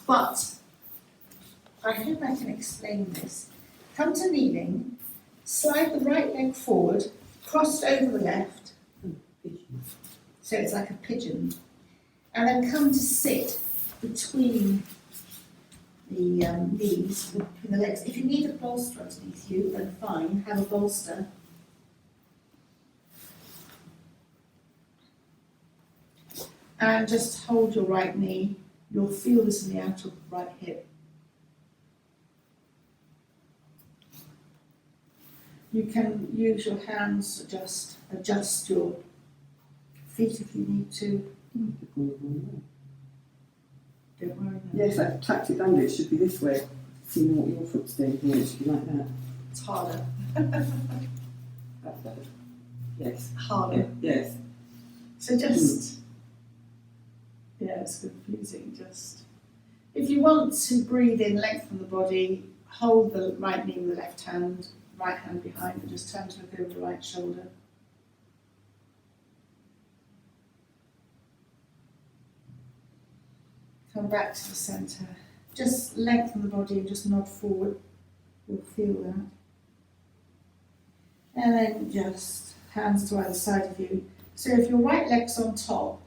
but I hope I can explain this. Come to kneeling, slide the right leg forward, crossed over the left, so it's like a pigeon, and then come to sit between the knees, between the legs. If you need a bolster underneath you, then fine, have a bolster. And just hold your right knee. You'll feel this in the outer right hip. You can use your hands to just adjust your feet if you need to. Don't worry. Yes, that tactic under it should be this way. Seeing what your foot's doing here, it should be like that. It's harder. That's better. Yes. Harder. Yes. So just, yeah, it's confusing. Just, if you want to breathe in, lengthen the body, hold the right knee with the left hand, right hand behind, and just turn to look over the right shoulder. Come back to the centre. Just lengthen the body and just nod forward. You'll feel that. And then just hands to either side of you. So if your right leg's on top,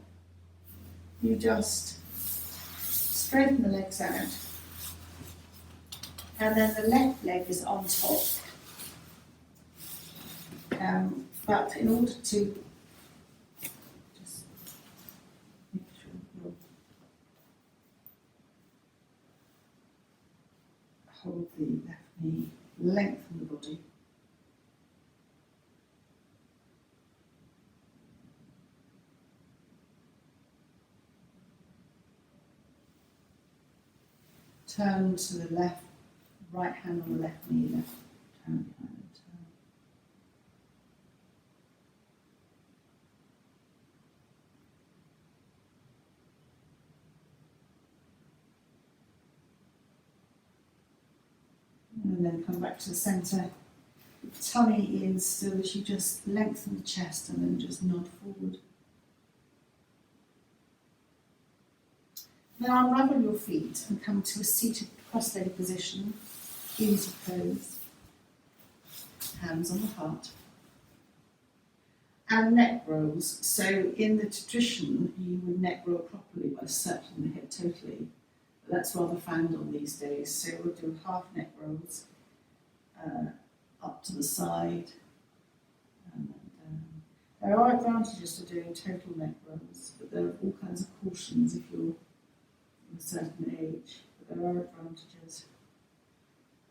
you just straighten the legs out. And then the left leg is on top. But in order to just make sure you hold the left knee, lengthen the body. Turn to the left, right hand on the left knee, left hand behind and turn. And then come back to the centre. Tummy in still as you just lengthen the chest and then just nod forward. Now unravel your feet and come to a seated cross-legged position, easy pose, hands on the heart. And neck rolls. So in the tradition, you would neck roll properly by circling the hip totally. But that's rather found on these days. So we'll do half neck rolls, up to the side, and then down. There are advantages to doing total neck rolls, but there are all kinds of cautions if you're a certain age, but there are advantages.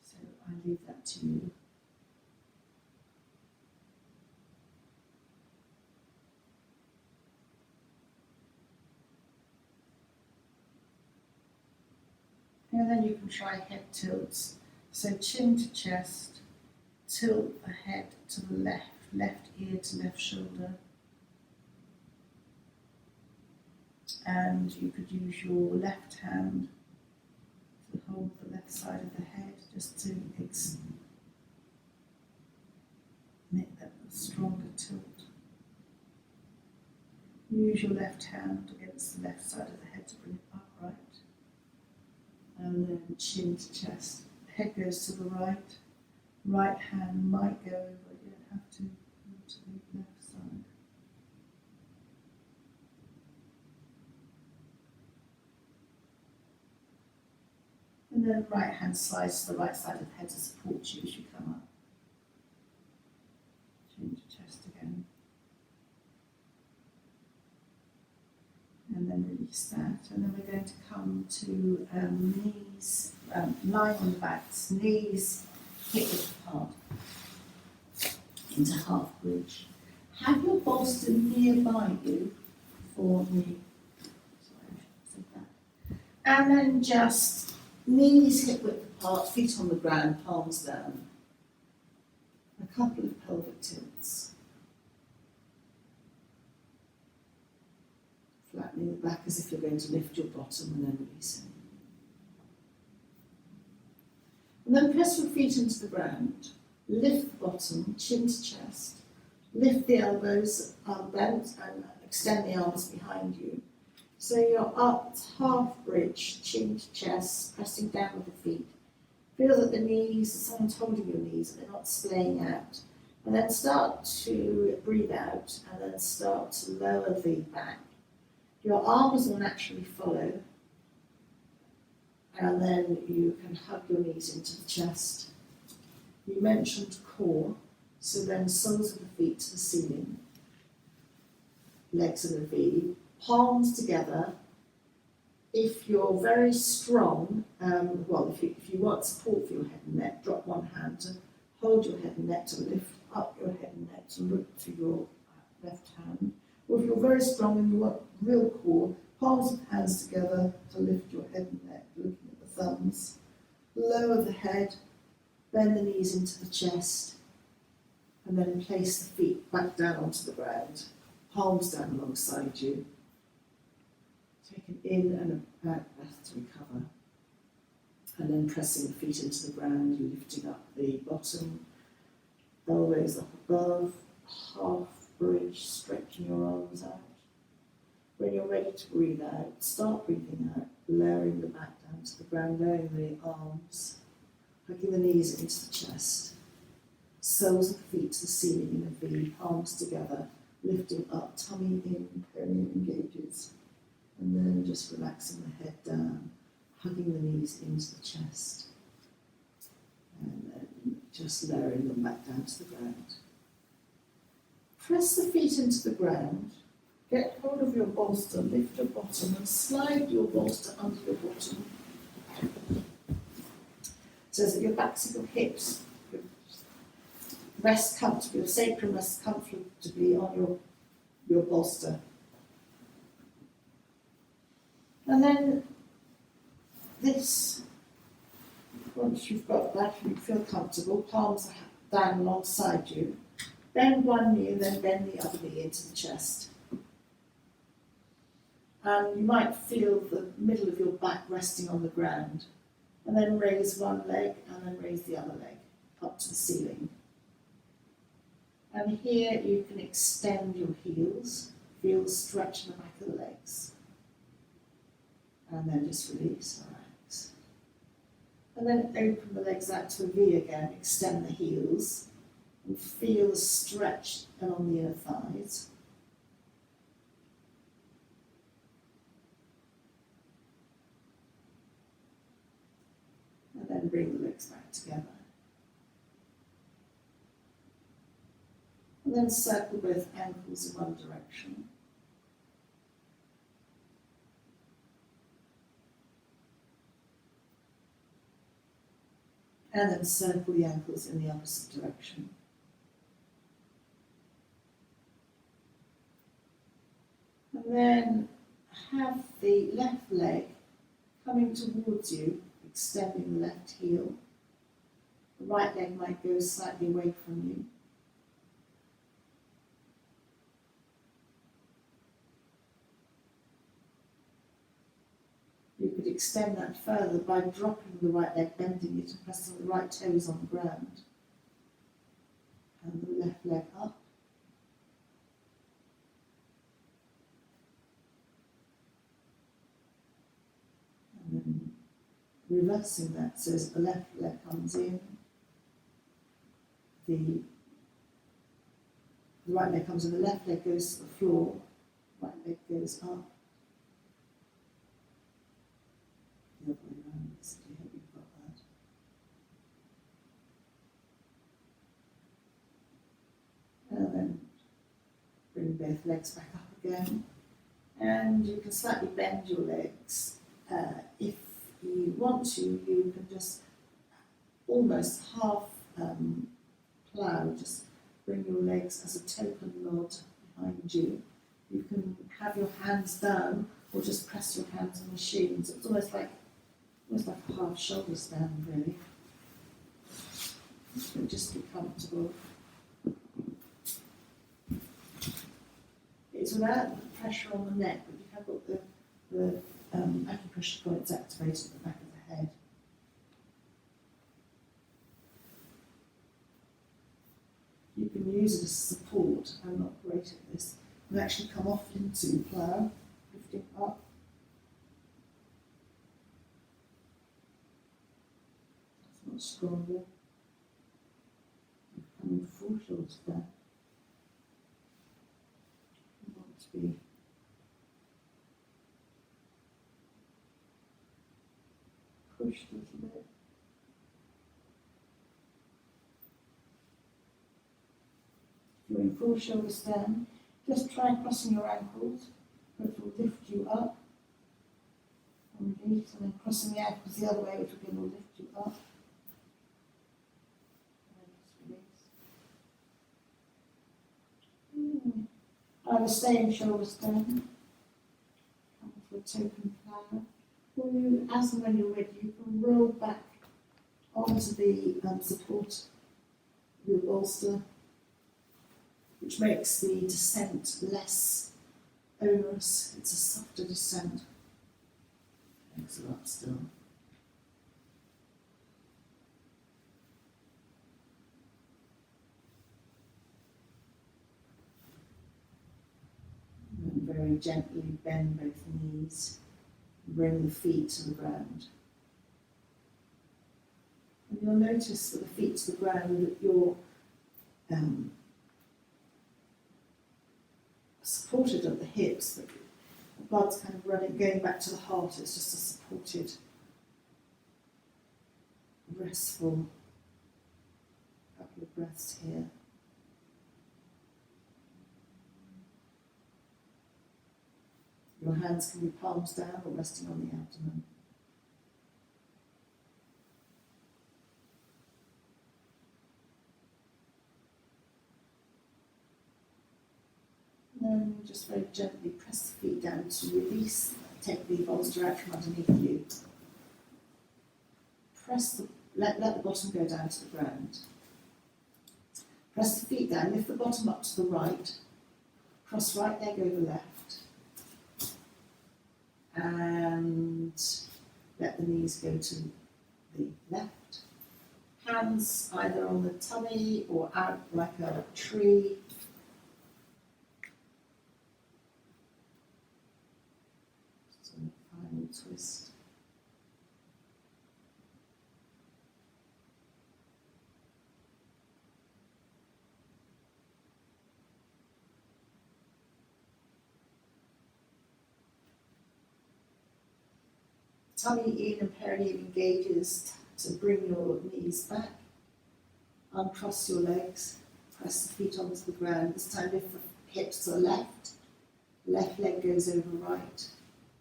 So I leave that to you. And then you can try head tilts. So chin to chest, tilt the head to the left, left ear to left shoulder. And you could use your left hand to hold the left side of the head, just to make that a stronger tilt. Use your left hand against the left side of the head to bring it upright. And then chin to chest. Head goes to the right. Right hand might go over, you don't have to go to the left side. And then right hand slides to the right side of the head to support you as you come up. Change your chest again. And then release that. And then we're going to come to knees, lying on the backs, knees hip width apart into half bridge. Have your bolster nearby you for me. Sorry, I should have said that. And then just knees hip width apart, feet on the ground, palms down. A couple of pelvic tilts. Flattening the back as if you're going to lift your bottom and then releasing. And then press your feet into the ground. Lift the bottom, chin to chest. Lift the elbows, bent, and extend the arms behind you. So you're up half bridge, chin to chest, pressing down with the feet. Feel that the knees, someone's holding your knees, and they're not splaying out. And then start to breathe out, and then start to lower the back. Your arms will naturally follow, and then you can hug your knees into the chest. You mentioned core, so then soles of the feet to the ceiling, legs in a V, palms together. If you're very strong, if you want support for your head and neck, drop one hand to hold your head and neck, to lift up your head and neck, to look to your left hand. Or if you're very strong and you want real core, palms of hands together to lift your head and neck, looking at the thumbs. Lower the head, bend the knees into the chest, and then place the feet back down onto the ground, palms down alongside you. Take an in and a out breath to recover. And then pressing the feet into the ground, you're lifting up the bottom, elbows up above, half bridge, stretching your arms out. When you're ready to breathe out, start breathing out, lowering the back down to the ground, lowering the arms, hugging the knees into the chest, soles of the feet to the ceiling in a V, palms together, lifting up, tummy in, perineum engages, and then just relaxing the head down, hugging the knees into the chest, and then just lowering them back down to the ground. Press the feet into the ground, get hold of your bolster, lift your bottom and slide your bolster under your bottom so that your backs of your hips rest comfortably, your sacrum rests comfortably on your bolster. And then this, once you've got that and you feel comfortable, palms are down alongside you. Bend one knee and then bend the other knee into the chest. And you might feel the middle of your back resting on the ground. And then raise one leg and then raise the other leg up to the ceiling. And here you can extend your heels, feel the stretch in the back of the legs. And then just release, relax. And then open the legs out to a V again, extend the heels. And feel the stretch along the inner thighs. And then bring the legs back together. And then circle both ankles in one direction. And then circle the ankles in the opposite direction. And then have the left leg coming towards you, extending the left heel. The right leg might go slightly away from you. You could extend that further by dropping the right leg, bending it and pressing the right toes on the ground. And the left leg up. And then reversing that, so as the left leg comes in, the right leg comes in, the left leg goes to the floor, right leg goes up. The other way around, so you have your both legs back up again. And you can slightly bend your legs. If you want to, you can just almost half plough, just bring your legs as a token nod behind you. You can have your hands down or just press your hands on the shins. It's almost like a half shoulder stand, really. So just be comfortable. It's without the pressure on the neck, but you have got the acupressure points activated at the back of the head. You can use it as support. I'm not great at this. And actually come off into plough, lifting up. That's much stronger. Coming full shoulders there. You want to be pushed a little bit. If you're in full shoulder stand, just try crossing your ankles. It will lift you up and release, and then crossing the ankles the other way, which again will lift you up. Either stay in shoulder stand, come for a token plough, or you, as and when you're ready, you can roll back onto the support of your bolster, which makes the descent less onerous. It's a softer descent. Legs are up still. And very gently bend both knees. Bring the feet to the ground. And you'll notice that the feet to the ground, that you're supported at the hips, that the blood's kind of running, going back to the heart. It's just a supported, restful couple of breaths here. Your hands can be palms down or resting on the abdomen. And then just very gently press the feet down to release, take the bolster out from underneath you. Let the bottom go down to the ground. Press the feet down, lift the bottom up to the right, cross right leg over left. And let the knees go to the left. Hands either on the tummy or out like a tree. So final twist. Tummy in and perineum engages to bring your knees back. Uncross your legs, press the feet onto the ground. This time lift the hips to the left. Left leg goes over right.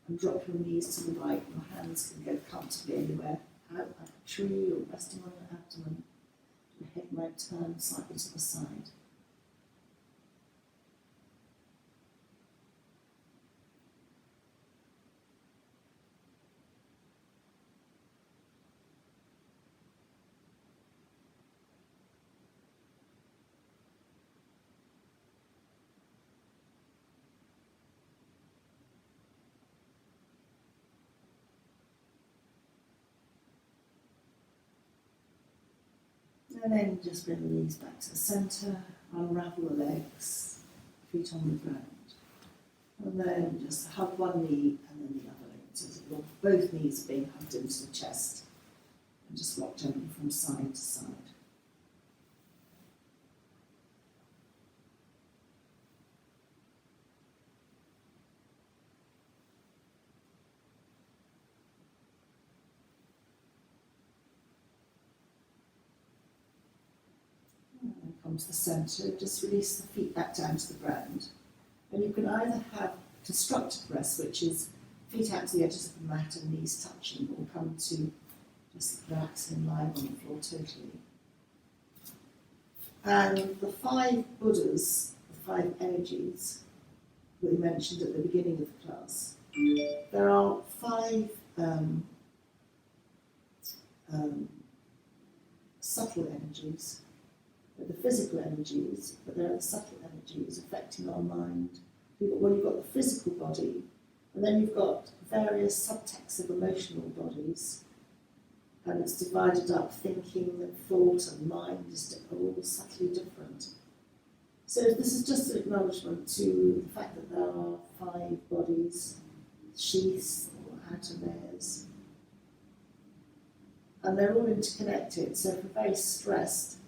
And drop your knees to the right. Your hands can go comfortably anywhere. Out like a tree or resting on your abdomen. Your head might turn slightly to the side. And then just bring the knees back to the centre, unravel the legs, feet on the ground. And then just hug one knee and then the other leg, so that both knees are being hugged into the chest. And just rock gently from side to side. Come to the centre, just release the feet back down to the ground. And you can either have constructed rest, which is feet out to the edges of the mat and knees touching, or come to just relaxing lying on the floor totally. And the 5 Buddhas, the 5 energies that we mentioned at the beginning of the class, there are 5 subtle energies. They're the physical energies, but there are the subtle energies affecting our mind. You've got the physical body, and then you've got various subtexts of emotional bodies, and it's divided up. Thinking and thought and mind are all subtly different. So this is just an acknowledgement to the fact that there are 5 bodies, sheaths or outer layers, and they're all interconnected. So if we're very stressed,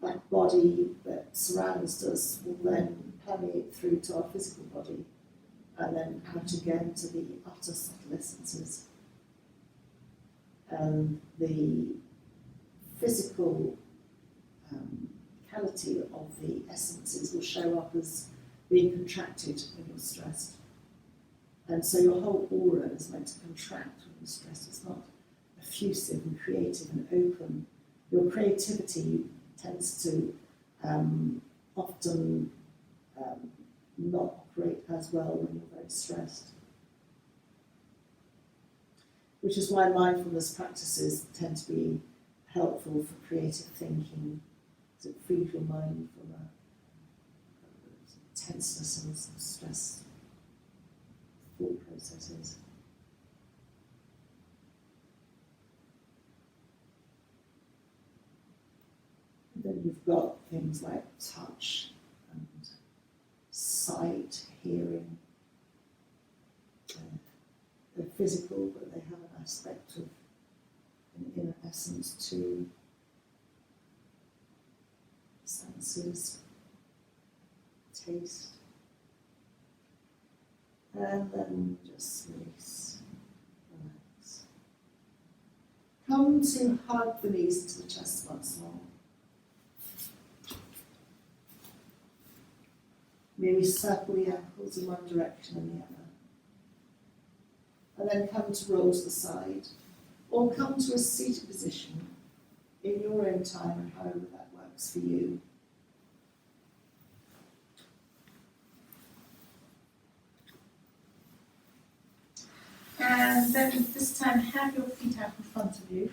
that body that surrounds us will then permeate through to our physical body, and then out again to the utter subtle essences. And the physical quality of the essences will show up as being contracted when you're stressed. And so your whole aura is meant to contract when you're stressed. It's not effusive and creative and open. Your creativity tends to often not operate as well when you're very stressed. Which is why mindfulness practices tend to be helpful for creative thinking, because it frees your mind from a tenseness and some stress thought processes. And then you've got things like touch and sight, hearing. They're physical, but they have an aspect of an inner essence too. Senses, taste, and then just release, relax. Come to hug the knees into the chest once more. Maybe circle the ankles in one direction and the other. And then come to roll to the side, or come to a seated position in your own time and however that works for you. And then this time have your feet out in front of you.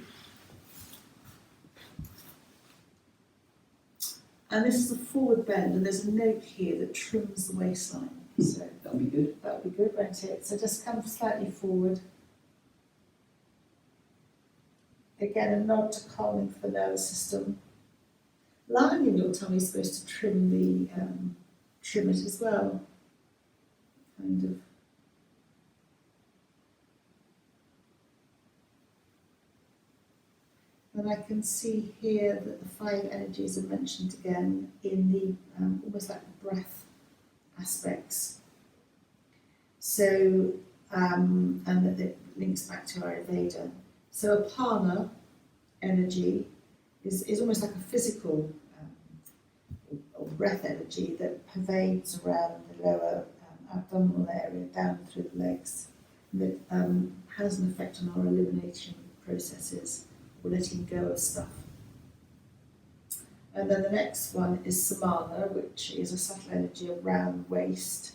And this is a forward bend, and there's a note here that trims the waistline. So That'll be good. that would be good, won't it? So just come slightly forward. Again, a nod to calming for the nervous system. Lying in your tummy is supposed to trim it as well. Kind of. And I can see here that the 5 energies are mentioned again in the almost like the breath aspects. So, and that it links back to Ayurveda. So Apana energy is almost like a physical or breath energy that pervades around the lower abdominal area down through the legs, that has an effect on our elimination processes, or letting go of stuff. And then the next one is Samana, which is a subtle energy around the waist,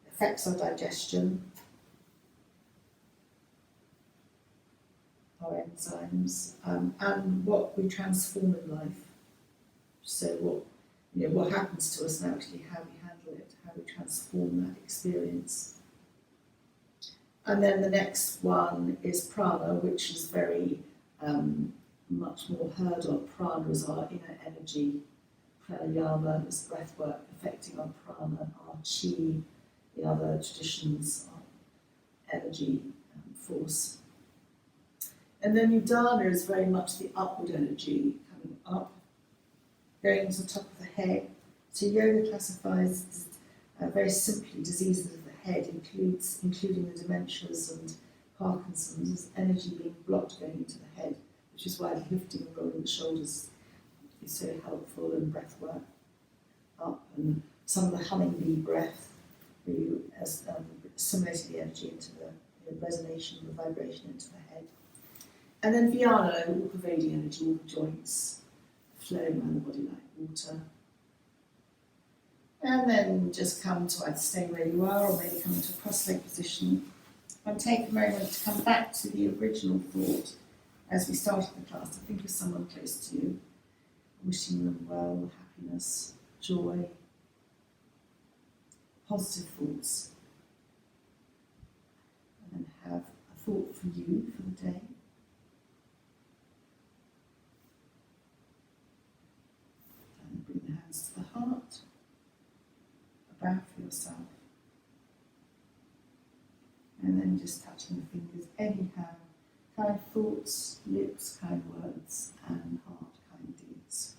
affects our digestion, our enzymes, and what we transform in life. So what happens to us and actually how we handle it, how we transform that experience. And then the next one is Prana, which is very much more heard of. Prana is our inner energy. Pranayama is breath work affecting our prana, our chi, in other traditions, our energy force. And then Udana is very much the upward energy coming up, going to the top of the head. So yoga classifies very simply diseases of the head, including the dementias and Parkinson's, as energy being blocked going into the head, which is why lifting and rolling the shoulders is so helpful, and breath work up and some of the humming bee breath, where you assimilating the energy into the resonation, the vibration into the head. And then Vyana, all pervading energy, all the joints, flowing around the body like water. And then just come to either stay where you are or maybe come into a cross-leg position. And take a moment to come back to the original thought as we started the class, to think of someone close to you, wishing them well, happiness, joy, positive thoughts. And then have a thought for you for the day. And bring the hands to the heart. A bow for yourself. And then just touching the fingers anyhow. Kind thoughts, lips, kind words, and heart, kind deeds.